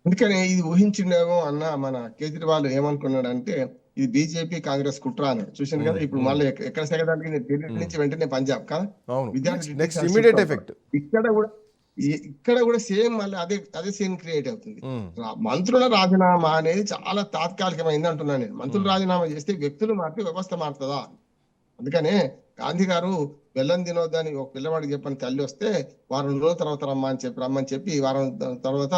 అందుకని ఇది ఊహించిండేమో అన్న మన కేజ్రీవాల్ ఏమనుకున్నాడంటే ఇది బీజేపీ కాంగ్రెస్ కుట్ర అన్నాడు. చూసింది కదా ఇప్పుడు మళ్ళీ ఎక్కడ సెగదానికి ఢిల్లీ నుంచి వెంటనే పంజాబ్ కదా విద్యార్థి నెక్స్ట్ ఇమిడియట్ ఎఫెక్ట్ ఇక్కడ కూడా సేమ్ మళ్ళీ అదే సీన్ క్రియేట్ అవుతుంది. మంత్రుల రాజీనామా అనేది చాలా తాత్కాలికమైంది అంటున్నాను నేను. మంత్రులు రాజీనామా చేస్తే వ్యక్తులు మారితే వ్యవస్థ మారుతుందా? అందుకనే గాంధీ గారు బెల్లం తినొద్దని ఒక పిల్లవాడికి చెప్పని తల్లి వస్తే వారం రోజుల తర్వాత రమ్మని చెప్పి వారం తర్వాత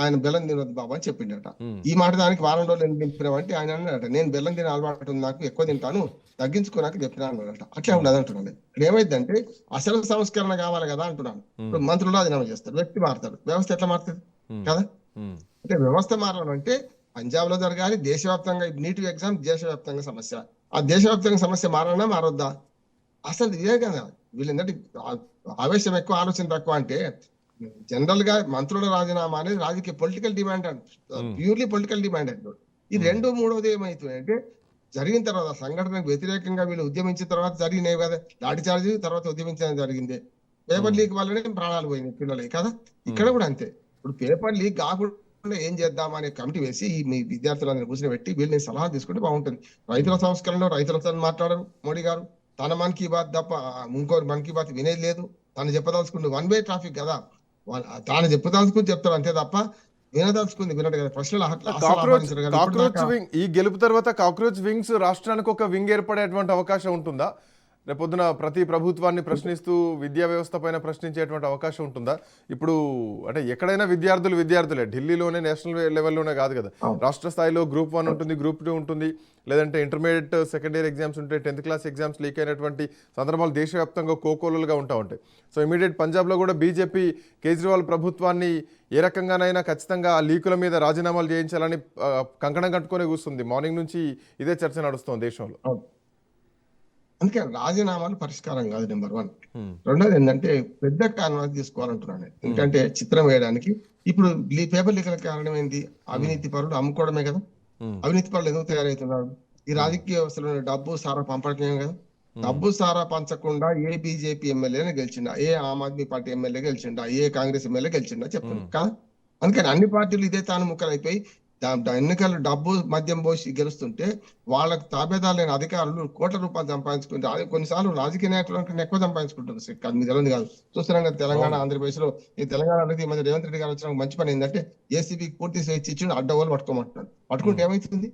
ఆయన బెల్లం తినొద్దు బాబు అని చెప్పిండట. ఈ మాట దానికి వారం రోజులు ఎందుకు చెప్పినామంటే ఆయన అన్నాడట, నేను బెల్లం తినే అలవాటు ఉంది, నాకు ఎక్కువ తింటాను, తగ్గించుకోనాక చెప్పినా అన్నాడట. అట్లా ఉండదు అంటున్నాను. ఇక్కడ ఏమైందంటే అసలు సంస్కరణ కావాలి కదా అంటున్నాను. ఇప్పుడు మంత్రులు రాజీనామా చేస్తారు, వ్యక్తి మారుతాడు, వ్యవస్థ ఎట్లా మారుతుంది కదా? అంటే వ్యవస్థ మారాలంటే పంజాబ్ లో జరగాలి. దేశవ్యాప్తంగా నీట్ ఎగ్జామ్ దేశవ్యాప్తంగా సమస్య. ఆ దేశవ్యాప్తంగా సమస్య మారన్నా మారొద్దా? అసలు ఇదే కదా వీళ్ళందరి ఆవేశం ఎక్కువ ఆలోచన తక్కువ. అంటే జనరల్ గా మంత్రుల రాజీనామా అనేది రాజకీయ political demand purely political demand అంటారు. ఈ రెండు మూడవది ఏమవుతుంది అంటే జరిగిన తర్వాత సంఘటనకు వ్యతిరేకంగా వీళ్ళు ఉద్యమించిన తర్వాత జరిగినాయి కదా, లాఠీ చార్జీ తర్వాత ఉద్యమించడం జరిగింది. పేపర్ లీక్ వల్లనే ప్రాణాలు పోయినాయి పిల్లలే కదా. ఇక్కడ కూడా అంతే. ఇప్పుడు పేపర్ లీక్ కాకుండా ఏం చేద్దామనే కమిటీ వేసి మీ విద్యార్థులందరూ కూర్చొని పెట్టి వీళ్ళని సలహా తీసుకుంటే బాగుంటుంది. రైతుల సంస్కరణలో రైతులతో మాట్లాడరు మోడీ గారు. తన మన్ కీ బాత్ తప్ప ఇంకోటి మన్ కీ బాత్ వినేది లేదు. తను చెప్పదలుచుకుంటే వన్ వే ట్రాఫిక్ కదా, తాను చెప్పదలుచుకుని చెప్తాడు అంతే తప్ప వినదలుచుకుంది వినడు కదా. ప్రశ్నలు ఈ గెలుపు తర్వాత కాక్రోచ్ వింగ్స్ రాష్ట్రానికి ఒక వింగ్ ఏర్పడేటువంటి అవకాశం ఉంటుందా? రేపొద్దున ప్రతి ప్రభుత్వాన్ని ప్రశ్నిస్తూ విద్యా వ్యవస్థ పైన ప్రశ్నించేటువంటి అవకాశం ఉంటుందా? ఇప్పుడు అంటే ఎక్కడైనా విద్యార్థులే, ఢిల్లీలోనే నేషనల్ లెవెల్లోనే కాదు కదా, రాష్ట్ర స్థాయిలో గ్రూప్ 1 ఉంటుంది, గ్రూప్ 2 ఉంటుంది, లేదంటే ఇంటర్మీడియట్ సెకండ్ ఇయర్ ఎగ్జామ్స్ ఉంటాయి, 10th క్లాస్ ఎగ్జామ్స్ లీక్ అయినటువంటి సందర్భాలు దేశవ్యాప్తంగా కోకోలుగా ఉంటా ఉంటాయి. సో ఇమీడియట్ పంజాబ్లో కూడా బీజేపీ కేజ్రీవాల్ ప్రభుత్వాన్ని ఏ రకంగానైనా ఖచ్చితంగా ఆ లీకుల మీద రాజీనామాలు చేయించాలని కంకణం కట్టుకొని కూర్చుంది. మార్నింగ్ నుంచి ఇదే చర్చ నడుస్తుంది దేశంలో. అందుకే రాజీనామాలు పరిష్కారం కాదు నెంబర్ 1. రెండోది ఏంటంటే పెద్ద కాన్వాస్ తీసుకోవాలంటున్నాను. ఎందుకంటే చిత్రం వేయడానికి ఇప్పుడు పేపర్ లీకల కారణం ఏంటి? అవినీతి పరులు అమ్ముకోవడమే కదా. అవినీతి పరులు ఎందుకు తయారవుతున్నారు? ఈ రాజకీయ వ్యవస్థలో డబ్బు సారా పంపడమే కదా. డబ్బు సారా పంచకుండా ఏ బీజేపీ ఎమ్మెల్యేనే గెలిచిండా, ఏ ఆమ్ ఆద్మీ పార్టీ ఎమ్మెల్యే గెలిచిండా, ఏ కాంగ్రెస్ ఎమ్మెల్యే గెలిచిండా చెప్పండి కదా. అందుకని అన్ని పార్టీలు ఇదే తాను ముక్కలైపోయి ఎన్నికలు డబ్బు మద్యం పోసి గెలుస్తుంటే వాళ్ళకు తాబేదారు అధికారులు కోట్ల రూపాయలు సంపాదించుకుంటే అది కొన్నిసార్లు రాజకీయ నాయకుల కన్నా ఎక్కువ సంపాదించుకుంటారు. మీకు తెలియదు కాదు. చూస్తున్నాం కదా తెలంగాణ ఆంధ్రప్రదేశ్ లో. ఈ తెలంగాణ ఈ మధ్య రేవంత్ రెడ్డి గారు వచ్చిన మంచి పని ఏంటంటే ఏసీబీకి పూర్తి స్వేచ్ఛ ఇచ్చి అడ్డవాళ్ళు పట్టుకోమంటున్నారు. పట్టుకుంటే ఏమవుతుంది?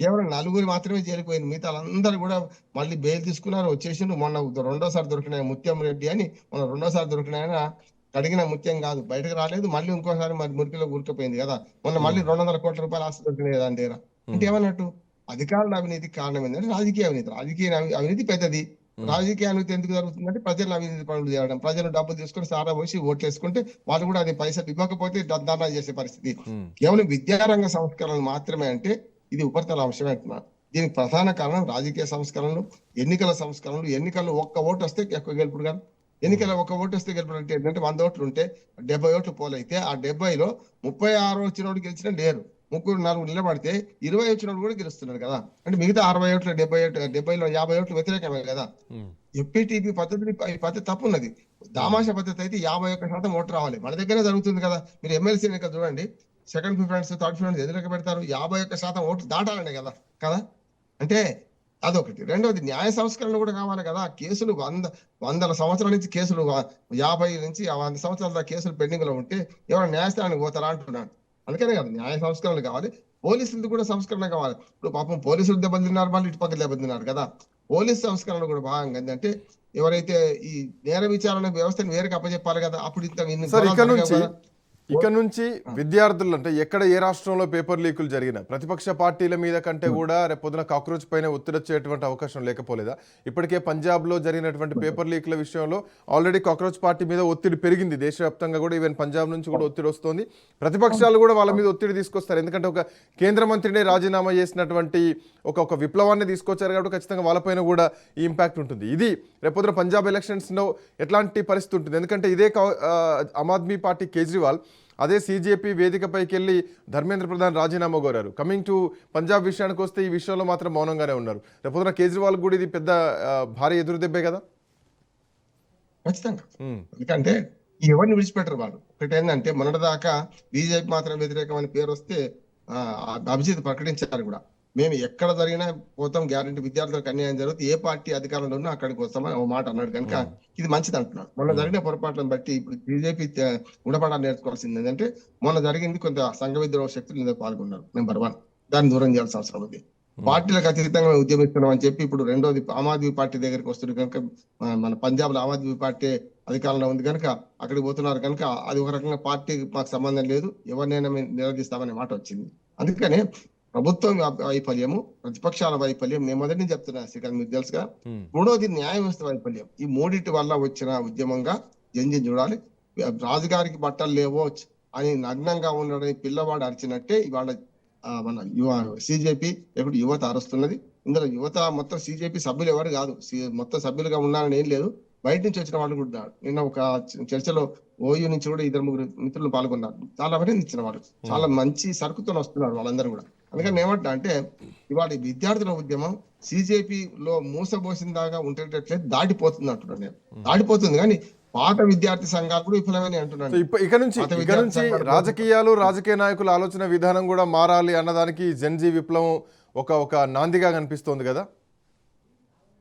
కేవలం 4 మాత్రమే చేరిపోయింది. మిగతా అందరూ కూడా మళ్ళీ బెయిల్ తీసుకున్నారు, వచ్చేసి మొన్న రెండోసారి దొరికినాయి ముత్యం రెడ్డి అని. మొన్న రెండోసారి దొరికినాయన అడిగిన ముత్యం కాదు, బయటకు రాలేదు. మళ్ళీ ఇంకోసారి మరి మురికిలో కూరుకుపోయింది కదా. మొన్న మళ్ళీ 200 కోట్ల రూపాయలు ఆస్తి దొరికినాయి దాని దగ్గర. అంటే ఏమన్నట్టు అధికారుల అవినీతికి కారణం ఏంటంటే రాజకీయ అవినీతి. రాజకీయ అవినీతి పెద్దది. రాజకీయ అవినీతి ఎందుకు జరుగుతుందంటే ప్రజలు అవినీతి పనులు చేయడం, ప్రజలు డబ్బులు తీసుకొని సారా పోసి ఓట్లు వేసుకుంటే వాళ్ళు కూడా అది పైసలు ఇవ్వకపోతే ధర్నా చేసే పరిస్థితి. కేవలం విద్యారంగ సంస్కరణలు మాత్రమే అంటే ఇది ఉపరితల అంశమే అంటున్నారు. దీనికి ప్రధాన కారణం రాజకీయ సంస్కరణలు, ఎన్నికల సంస్కరణలు. ఎన్నికల్లో ఒక్క ఓటు వస్తే ఎక్కువ గెలుపుడు కాదు. ఎన్నికల ఒక ఓటు వస్తే గెలుపుడు అంటే ఏంటంటే 100 ఓట్లు ఉంటే 70 ఓట్లు పోలైతే ఆ 70లో 36 వచ్చినోడు గెలిచిన లేరు. 3-4 నిలబడితే 20 వచ్చినోడు కూడా గెలుస్తున్నారు కదా. అంటే మిగతా 60 ఓట్లు 70లో 50 ఓట్లు వ్యతిరేకమే కదా. ఎంపీటీపీ పద్ధతి తప్పున్నది. దామాషా పద్ధతి అయితే 51% ఓటు రావాలి. మన దగ్గరే జరుగుతుంది కదా. మీరు ఎమ్మెల్సీ ఎన్నికలు చూడండి, సెకండ్ ప్రిఫరెన్స్ థర్డ్ ప్రిఫరెన్స్ ఎదురుగా పెడతారు. 51% ఓట్లు దాటాలనే కదా కదా. అంటే అదొకటి. రెండోది న్యాయ సంస్కరణ కూడా కావాలి కదా. కేసులు వందల సంవత్సరాల నుంచి కేసులు 50 నుంచి 100 సంవత్సరాల కేసులు పెండింగ్ లో ఉంటే ఎవరైనా న్యాయస్థానానికి పోతారా అంటున్నాను. అందుకనే కదా న్యాయ సంస్కరణలు కావాలి. పోలీసులు కూడా సంస్కరణ కావాలి. ఇప్పుడు పాపం పోలీసులు దెబ్బతిన్నారు, మళ్ళీ ఇటు పక్కన దెబ్బతిన్నారు కదా. పోలీసు సంస్కరణ కూడా భాగంగా ఏంటంటే ఎవరైతే ఈ నేర విచారణ వ్యవస్థను వేరుగా అప్పచెప్పాలి కదా. అప్పుడు ఇక నుంచి విద్యార్థులు అంటే ఎక్కడ ఏ రాష్ట్రంలో పేపర్ లీకులు జరిగినా ప్రతిపక్ష పార్టీల మీద కంటే కూడా రేపొద్దున కాక్రోచ్ పైన ఒత్తిడి వచ్చేటువంటి అవకాశం లేకపోలేదా? ఇప్పటికే పంజాబ్లో జరిగినటువంటి పేపర్ లీకుల విషయంలో ఆల్రెడీ కాక్రోచ్ పార్టీ మీద ఒత్తిడి పెరిగింది. దేశవ్యాప్తంగా కూడా ఈవెన్ పంజాబ్ నుంచి కూడా ఒత్తిడి వస్తుంది. ప్రతిపక్షాలు కూడా వాళ్ళ మీద ఒత్తిడి తీసుకొస్తారు. ఎందుకంటే ఒక కేంద్ర మంత్రినే రాజీనామా చేసినటువంటి ఒక విప్లవాన్ని తీసుకొచ్చారు కాబట్టి ఖచ్చితంగా వాళ్ళపైన కూడా ఈ ఇంపాక్ట్ ఉంటుంది. ఇది రేపొద్దున పంజాబ్ ఎలక్షన్స్లో ఎట్లాంటి పరిస్థితి ఉంటుంది? ఎందుకంటే ఇదే ఆమ్ ఆద్మీ పార్టీ కేజ్రీవాల్ అదే సీజేపీ వేదికపైకి వెళ్ళి ధర్మేంద్ర ప్రధాన్ రాజీనామా కోరారు. కమింగ్ టు పంజాబ్ విషయానికి వస్తే ఈ విషయంలో మాత్రం మౌనంగానే ఉన్నారు. రేపొద్దున కేజ్రీవాల్ కూడా ఇది పెద్ద భారీ ఎదురు దెబ్బే కదా. ఖచ్చితంగా. ఎందుకంటే ఎవరిని విడిచిపెట్టరు వాళ్ళు. ఒకటి ఏంటంటే మొన్నటిదాకా బీజేపీ మాత్రం వ్యతిరేకం అని పేరు వస్తే ఆ, అభిజిత్ ప్రకటించారు కూడా, మేము ఎక్కడ జరిగినా పోతాం, గ్యారంటీ విద్యార్థులకు అన్యాయం జరుగుతుంది, ఏ పార్టీ అధికారంలో ఉన్నా అక్కడికి వస్తామని ఒక మాట అన్నాడు కనుక ఇది మంచిది అంటున్నాడు. మొన్న జరిగిన పొరపాట్లను బట్టి ఇప్పుడు బీజేపీ గుణపడాలు నేర్చుకోవాల్సింది ఏంటంటే, మొన్న జరిగింది కొంత సంఘ విద్రోహ శక్తులు ఇందులో పాల్గొన్నారు. నెంబర్ 1, దాన్ని దూరం చేయాల్సిన అవసరం ఉంది. పార్టీలకు అతీతంగా మేము ఉద్యమిస్తున్నాం అని చెప్పి ఇప్పుడు రెండోది ఆమ్ ఆద్మీ పార్టీ దగ్గరికి వస్తుంది కనుక, మన పంజాబ్ లో ఆమ్ ఆద్మీ పార్టీ అధికారంలో ఉంది కనుక అక్కడికి పోతున్నారు కనుక అది ఒక రకంగా పార్టీకి మాకు సంబంధం లేదు, ఎవరినైనా మేము నిలదీస్తామనే మాట వచ్చింది. అందుకనే ప్రభుత్వం వైఫల్యము, ప్రతిపక్షాల వైఫల్యం, నేను మొదటి నుంచి చెప్తున్నా శ్రీకాంత్, మీకు తెలుసుగా. మూడోది న్యాయ వ్యవస్థ వైఫల్యం. ఈ మూడింటి వల్ల వచ్చిన ఉద్యమంగా జంజి చూడాలి. రాజుగారికి బట్టలు లేవో అని నగ్నంగా ఉండడం పిల్లవాడు అరిచినట్టే ఇవాళ మన సిజేపీ ఎప్పుడు యువత అరుస్తున్నది. ఇందులో యువత మొత్తం సిజేపీ సభ్యులు ఎవరు కాదు, మొత్తం సభ్యులుగా ఉన్నారని ఏం లేదు, బయట నుంచి వచ్చిన వాళ్ళు కూడా. నిన్న ఒక చర్చలో ఓయూ నుంచి కూడా 2-3 మిత్రులు పాల్గొన్నారు, చాలా అభినందించిన వాళ్ళు, చాలా మంచి సరుకుతో వస్తున్నారు వాళ్ళందరూ కూడా. అందుకని ఏమంటా అంటే ఇవాళ విద్యార్థుల ఉద్యమం సిజేపీలో మూసబోసిన దాకా ఉండేటట్లే దాటిపోతుంది అంటున్నాను నేను. దాటిపోతుంది కానీ పాత విద్యార్థి సంఘాలు కూడా విఫలమని అంటున్నాను. ఇక నుంచి రాజకీయాలు, రాజకీయ నాయకుల ఆలోచన విధానం కూడా మారాలి అన్నదానికి జెన్జీ విప్లవం ఒక నాందిగా కనిపిస్తోంది కదా.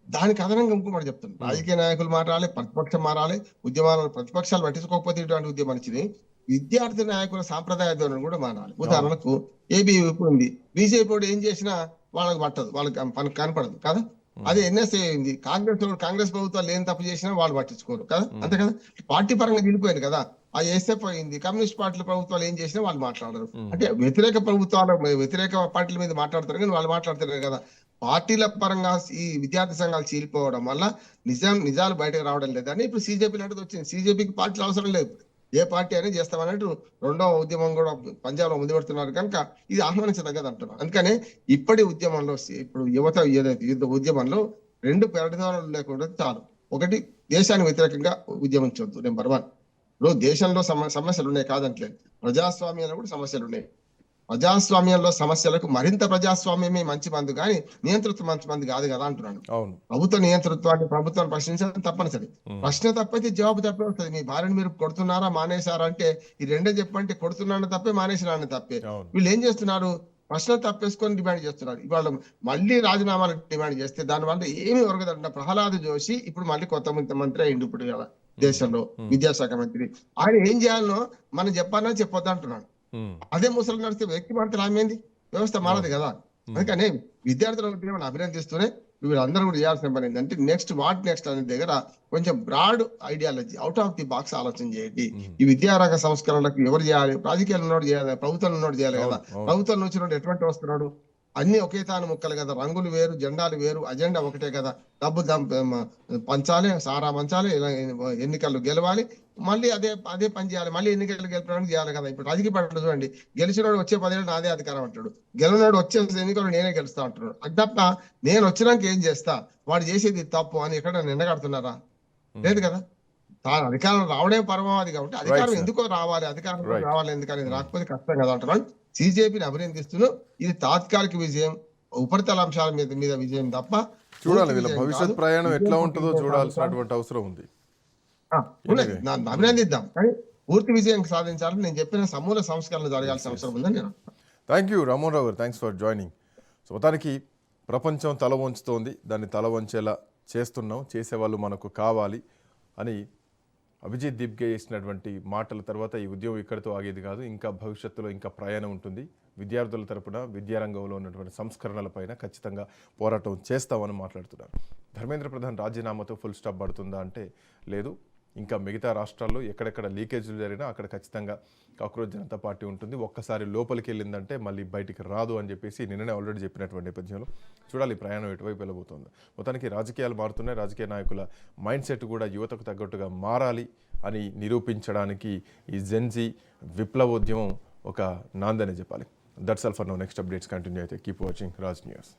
దానికి అదనంగా ఇంకోటి చెప్తాను, రాజకీయ నాయకులు మారాలి, ప్రతిపక్షం మారాలి, ఉద్యమాలను ప్రతిపక్షాలు పట్టించుకోకపోతే ఇటువంటి ఉద్యమానికి విద్యార్థి నాయకుల సాంప్రదాయ ధోరణి కూడా మారాలి. ఉదాహరణకు ఏబీవీపీ ఉంది, బీజేపీ ఏం చేసినా వాళ్ళకి పట్టదు, వాళ్ళకి కనపడదు కదా. అదే ఎన్ఎస్ఏ ఉంది, కాంగ్రెస్ ప్రభుత్వాలు ఏం తప్పు చేసినా వాళ్ళు పట్టించుకోరు కదా, అంతే కదా. పార్టీ పరంగా నిలిపోయారు కదా. ఆ ఎస్ఎఫ్ అయింది, కమ్యూనిస్ట్ పార్టీల ప్రభుత్వాలు ఏం చేసినా వాళ్ళు మాట్లాడరు. అంటే వ్యతిరేక పార్టీల మీద మాట్లాడతారు కానీ వాళ్ళు మాట్లాడతారు కదా. పార్టీల పరంగా ఈ విద్యార్థి సంఘాలు చీలిపోవడం వల్ల నిజాలు బయటకు రావడం లేదని ఇప్పుడు సిజేపీ లాంటిది వచ్చింది. సిజేపీకి పార్టీలు అవసరం లేదు, ఏ పార్టీ అనేది చేస్తామన్నట్టు రెండో ఉద్యమం కూడా పంజాబ్ లో ముందు పెడుతున్నారు కనుక ఇది ఆహ్వానించదగ్గది అంటున్నారు. అందుకనే ఇప్పటి ఉద్యమంలో ఇప్పుడు యువత ఏదైతే ఉద్యమంలో 2 పరిణామాలు లేకుండా చాలు. ఒకటి, దేశానికి వ్యతిరేకంగా ఉద్యమించవద్దు, నెంబర్ 1. ఇప్పుడు దేశంలో సమస్యలు ఉన్నాయి కాదంటలేదు, ప్రజాస్వామ్యంలో కూడా సమస్యలు ఉన్నాయి. ప్రజాస్వామ్యంలో సమస్యలకు మరింత ప్రజాస్వామ్యమే మంచి మందు కానీ నియంతృత్వం మంచి మంది కాదు కదా అంటున్నాను. ప్రభుత్వ నియంతృత్వాన్ని ప్రభుత్వాన్ని ప్రశ్నించడం తప్పనిసరి. ప్రశ్న తప్పైతే జవాబు తప్పే వస్తుంది. మీ భార్యను మీరు కొడుతున్నారా మానేశారా అంటే ఈ రెండే చెప్పంటే కొడుతున్నాను తప్పే, మానేసినాను తప్పే. వీళ్ళు ఏం చేస్తున్నారు, ప్రశ్న తప్పేసుకొని డిమాండ్ చేస్తున్నారు. ఇవాళ మళ్ళీ రాజీనామాలు డిమాండ్ చేస్తే దానివల్ల ఏమి ఒరగదంట. ప్రహ్లాద్ జోషి ఇప్పుడు మళ్ళీ కొత్త మంత్రి అయింది ఇప్పుడు కదా దేశంలో, విద్యాశాఖ మంత్రి. ఆయన ఏం చేయాలనో మనం చెప్పాలని చెప్పొద్దు అంటున్నాడు. అదే ముసలి నడిస్తే వ్యక్తి మాత్రం ఆమెంది, వ్యవస్థ మారదు కదా. అందుకని విద్యార్థుల ఉద్యమాన్ని అభినందిస్తూనే వీళ్ళందరూ కూడా చేయాల్సిన పని ఏంటంటే నెక్స్ట్ అనే దగ్గర కొంచెం broad ideology, out of the box ఆలోచన చేయండి. ఈ విద్యారంగ సంస్కరణలకు ఎవరు చేయాలి, రాజకీయాలు ఉన్నోడు చేయాలి, ప్రభుత్వం ఉన్నోడు చేయాలి కదా. ప్రభుత్వం నుంచి ఎటువంటి వస్తున్నాడు, అన్ని ఒకే తాను ముక్కలు కదా, రంగులు వేరు, జెండాలు వేరు, అజెండా ఒకటే కదా. డబ్బు పంచాలి, సారా పంచాలి, ఎన్నికలు గెలవాలి, మళ్ళీ అదే పని చేయాలి, మళ్ళీ ఎన్నికలు గెలపడానికి చేయాలి కదా. ఇప్పుడు రాజకీయ పార్టీలు చూడండి, గెలిచినోడు వచ్చే 10 ఏళ్ళు నాదే అధికారం అంటాడు, గెలిచినోడు వచ్చే ఎన్నికలు నేనే గెలుస్తా అంటున్నాడు. అది తప్ప నేను వచ్చినాక ఏం చేస్తా, వాడు చేసేది తప్పు అని ఎక్కడ నిండగడుతున్నారా? లేదు కదా. అధికారం రావడే పరమావధి కాబట్టి అధికారం ఎందుకో రావాలి, అధికారం రావాలి ఎందుకనేది రాకపోతే కష్టం కదా అంటున్నాడు. సిజేపీని అభినందిస్తూ ఇది తాత్కాలిక విజయం, ఉపరితల అంశాల మీద విజయం తప్ప చూడాలి. వీళ్ళ భవిష్యత్ ప్రయాణం ఎట్లా ఉంటుందో చూడాల్సినటువంటి అవసరం ఉంది. అభినందిద్దాం కానీ పూర్తి విజయం సాధించాలని నేను చెప్పిన సమూల సంస్కరణ జరగాల్సిన అవసరం ఉందని నేను. థ్యాంక్ యూ రామ్మోహన్ రావు గారు, థ్యాంక్స్ ఫర్ జాయినింగ్. సో మొత్తానికి ప్రపంచం తల వంచుతోంది, దాన్ని తల వంచేలా చేస్తున్నాం, చేసేవాళ్ళు మనకు కావాలి అని అభిజిత్ దీప్కే చేసినటువంటి మాటల తర్వాత ఈ ఉద్యమం ఇక్కడితో ఆగేది కాదు, ఇంకా భవిష్యత్తులో ఇంకా ప్రయాణం ఉంటుంది. విద్యార్థుల తరపున విద్యారంగంలో ఉన్నటువంటి సంస్కరణలపైన ఖచ్చితంగా పోరాటం చేస్తామని మాట్లాడుతున్నారు. ధర్మేంద్ర ప్రధాన్ రాజీనామాతో ఫుల్ స్టాప్ పడుతుందా అంటే లేదు, ఇంకా మిగతా రాష్ట్రాల్లో ఎక్కడెక్కడ లీకేజీలు జరిగినా అక్కడ ఖచ్చితంగా కాక్రోచ్ జనతా పార్టీ ఉంటుంది. ఒక్కసారి లోపలికి వెళ్ళిందంటే మళ్ళీ బయటికి రాదు అని చెప్పేసి నిన్ననే ఆల్రెడీ చెప్పినటువంటి నేపథ్యంలో చూడాలి ప్రయాణం ఎటువైపు వెళ్ళబోతుంది. మొత్తానికి రాజకీయాలు మారుతున్నాయి, రాజకీయ నాయకుల మైండ్ సెట్ కూడా యువతకు తగ్గట్టుగా మారాలి అని నిరూపించడానికి ఈ జెన్జీ విప్లవోద్యమం ఒక నాందని చెప్పాలి. That's all for now. Next updates continue అయితే కీప్ వాచింగ్ రాజ్ న్యూస్.